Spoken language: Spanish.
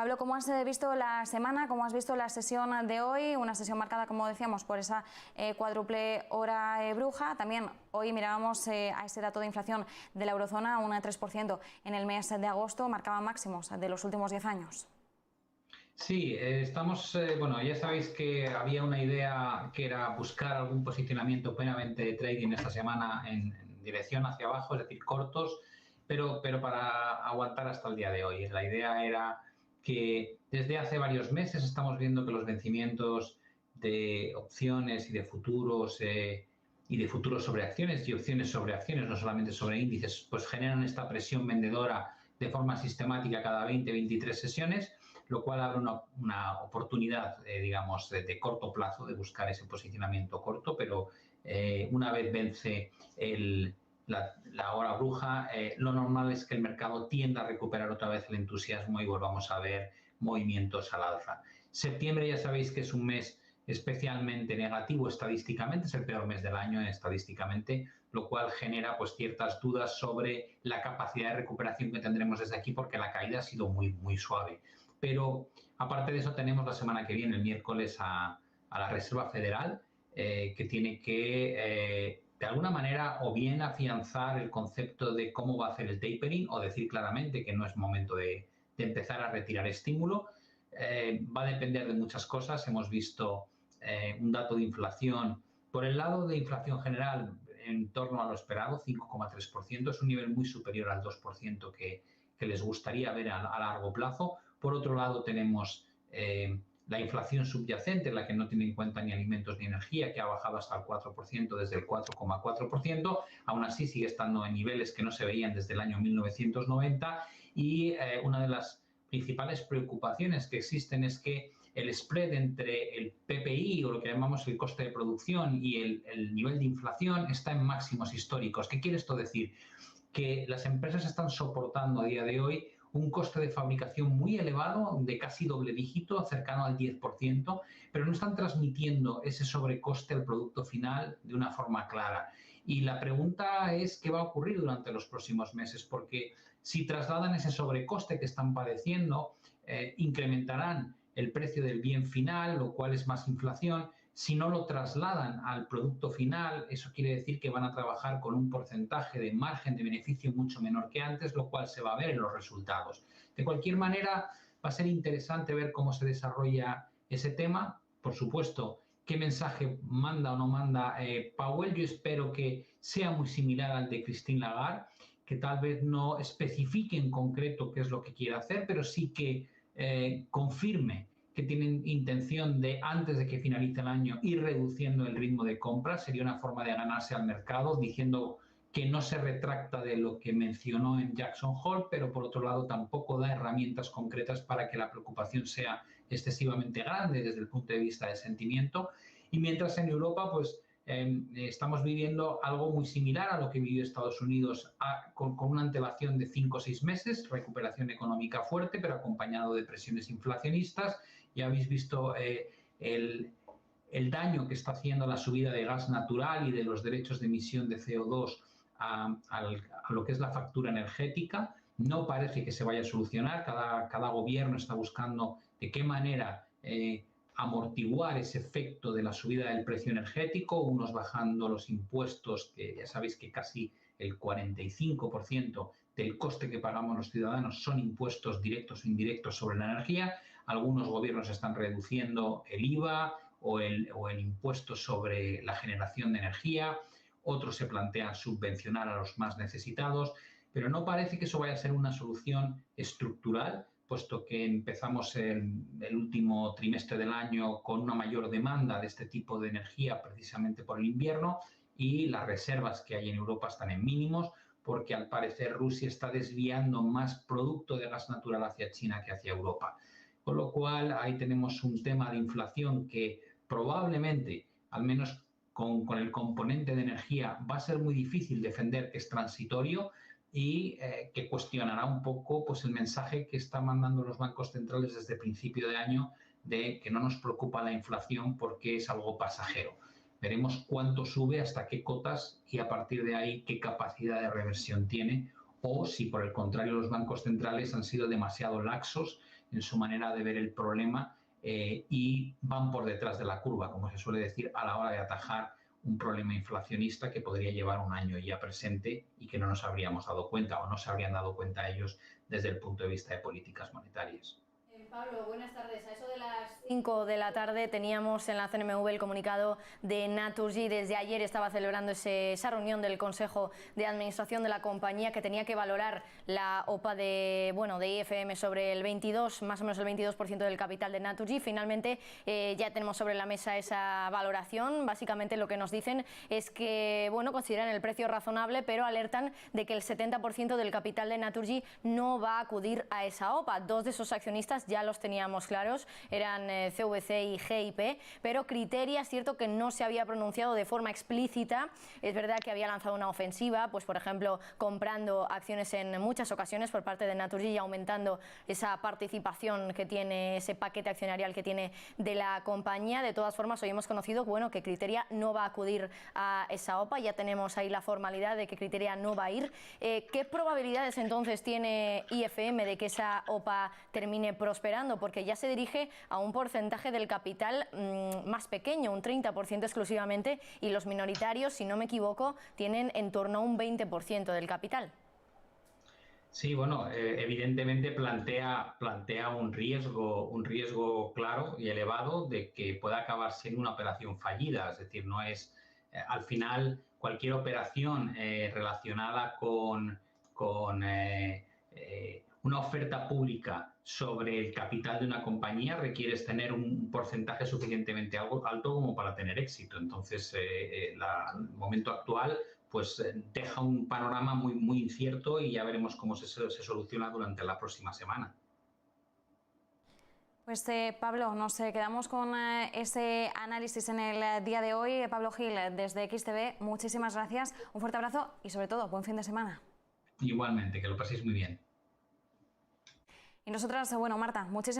Pablo, ¿cómo has visto la semana? ¿Cómo has visto la sesión de hoy? Una sesión marcada, como decíamos, por esa cuádruple hora bruja. También hoy mirábamos a ese dato de inflación de la eurozona, un 3% en el mes de agosto, marcaba máximos de los últimos 10 años. Sí, estamos, bueno, ya sabéis que había una idea que era buscar algún posicionamiento plenamente de trading esta semana en dirección hacia abajo, es decir, cortos, pero para aguantar hasta el día de hoy. La idea era que desde hace varios meses estamos viendo que los vencimientos de opciones y de futuros sobre acciones y opciones sobre acciones, no solamente sobre índices, pues generan esta presión vendedora de forma sistemática cada 20-23 sesiones, lo cual abre una oportunidad, digamos, de corto plazo de buscar ese posicionamiento corto, pero una vez vence la hora bruja, lo normal es que el mercado tienda a recuperar otra vez el entusiasmo y volvamos a ver movimientos al alza. Septiembre ya sabéis que es un mes especialmente negativo estadísticamente, es el peor mes del año estadísticamente, lo cual genera pues ciertas dudas sobre la capacidad de recuperación que tendremos desde aquí porque la caída ha sido muy suave. Pero aparte de eso tenemos la semana que viene, el miércoles, a la Reserva Federal, que tiene que, de alguna manera, o bien afianzar el concepto de cómo va a hacer el tapering o decir claramente que no es momento de empezar a retirar estímulo. Va a depender de muchas cosas. Hemos visto un dato de inflación. Por el lado de inflación general, en torno a lo esperado, 5,3%, es un nivel muy superior al 2% que les gustaría ver a largo plazo. Por otro lado, tenemos la inflación subyacente, la que no tiene en cuenta ni alimentos ni energía, que ha bajado hasta el 4% desde el 4,4%. Aún así, sigue estando en niveles que no se veían desde el año 1990 y una de las principales preocupaciones que existen es que el spread entre el PPI, o lo que llamamos el coste de producción, y el nivel de inflación está en máximos históricos. ¿Qué quiere esto decir? Que las empresas están soportando a día de hoy un coste de fabricación muy elevado, de casi doble dígito, cercano al 10%, pero no están transmitiendo ese sobrecoste al producto final de una forma clara. Y la pregunta es qué va a ocurrir durante los próximos meses, porque si trasladan ese sobrecoste que están padeciendo, incrementarán el precio del bien final, lo cual es más inflación. Si no lo trasladan al producto final, eso quiere decir que van a trabajar con un porcentaje de margen de beneficio mucho menor que antes, lo cual se va a ver en los resultados. De cualquier manera, va a ser interesante ver cómo se desarrolla ese tema. Por supuesto, qué mensaje manda o no manda Powell. Yo espero que sea muy similar al de Christine Lagarde, que tal vez no especifique en concreto qué es lo que quiere hacer, pero sí que confirme que tienen intención de, antes de que finalice el año, ir reduciendo el ritmo de compra. Sería una forma de ganarse al mercado, diciendo que no se retracta de lo que mencionó en Jackson Hole, pero por otro lado tampoco da herramientas concretas para que la preocupación sea excesivamente grande desde el punto de vista del sentimiento. Y mientras en Europa, pues estamos viviendo algo muy similar a lo que vivió Estados Unidos, con una antelación de 5 o 6 meses, recuperación económica fuerte, pero acompañado de presiones inflacionistas. Ya habéis visto el daño que está haciendo la subida de gas natural y de los derechos de emisión de CO2 a lo que es la factura energética. No parece que se vaya a solucionar. Cada gobierno está buscando de qué manera amortiguar ese efecto de la subida del precio energético, unos bajando los impuestos, que ya sabéis que casi el 45% del coste que pagamos los ciudadanos son impuestos directos o indirectos sobre la energía. Algunos gobiernos están reduciendo el IVA o el impuesto sobre la generación de energía, otros se plantean subvencionar a los más necesitados, pero no parece que eso vaya a ser una solución estructural, puesto que empezamos el último trimestre del año con una mayor demanda de este tipo de energía precisamente por el invierno y las reservas que hay en Europa están en mínimos porque al parecer Rusia está desviando más producto de gas natural hacia China que hacia Europa. Con lo cual ahí tenemos un tema de inflación que probablemente, al menos con el componente de energía, va a ser muy difícil defender que es transitorio, y que cuestionará un poco pues, el mensaje que están mandando los bancos centrales desde principio de año de que no nos preocupa la inflación porque es algo pasajero. Veremos cuánto sube, hasta qué cotas y a partir de ahí qué capacidad de reversión tiene o si por el contrario los bancos centrales han sido demasiado laxos en su manera de ver el problema y van por detrás de la curva, como se suele decir, a la hora de atajar un problema inflacionista que podría llevar un año ya presente y que no nos habríamos dado cuenta o no se habrían dado cuenta ellos desde el punto de vista de políticas monetarias. Pablo, buenas tardes. A eso de las 5 de la tarde teníamos en la CNMV el comunicado de Naturgy. Desde ayer estaba celebrando esa reunión del Consejo de Administración de la compañía que tenía que valorar la OPA de IFM sobre el 22, más o menos el 22% del capital de Naturgy. Finalmente ya tenemos sobre la mesa esa valoración. Básicamente lo que nos dicen es que consideran el precio razonable, pero alertan de que el 70% del capital de Naturgy no va a acudir a esa OPA. Dos de esos accionistas ya los teníamos claros, eran CVC y GIP, pero Criteria es cierto que no se había pronunciado de forma explícita. Es verdad que había lanzado una ofensiva, pues por ejemplo comprando acciones en muchas ocasiones por parte de Naturgy y aumentando esa participación que tiene, ese paquete accionarial que tiene de la compañía. De todas formas, hoy hemos conocido que Criteria no va a acudir a esa OPA, ya tenemos ahí la formalidad de que Criteria no va a ir. ¿Qué probabilidades entonces tiene IFM de que esa OPA termine prosperando? Porque ya se dirige a un porcentaje del capital más pequeño, un 30% exclusivamente, y los minoritarios, si no me equivoco, tienen en torno a un 20% del capital. Sí, evidentemente plantea un riesgo claro y elevado de que pueda acabar siendo una operación fallida. Es decir, no es al final cualquier operación relacionada con una oferta pública sobre el capital de una compañía requieres tener un porcentaje suficientemente alto como para tener éxito. Entonces, el momento actual pues deja un panorama muy incierto y ya veremos cómo se soluciona durante la próxima semana. Pues Pablo, nos quedamos con ese análisis en el día de hoy. Pablo Gil, desde XTV, muchísimas gracias, un fuerte abrazo y sobre todo, buen fin de semana. Igualmente, que lo paséis muy bien. Y nosotras, Marta, muchísimas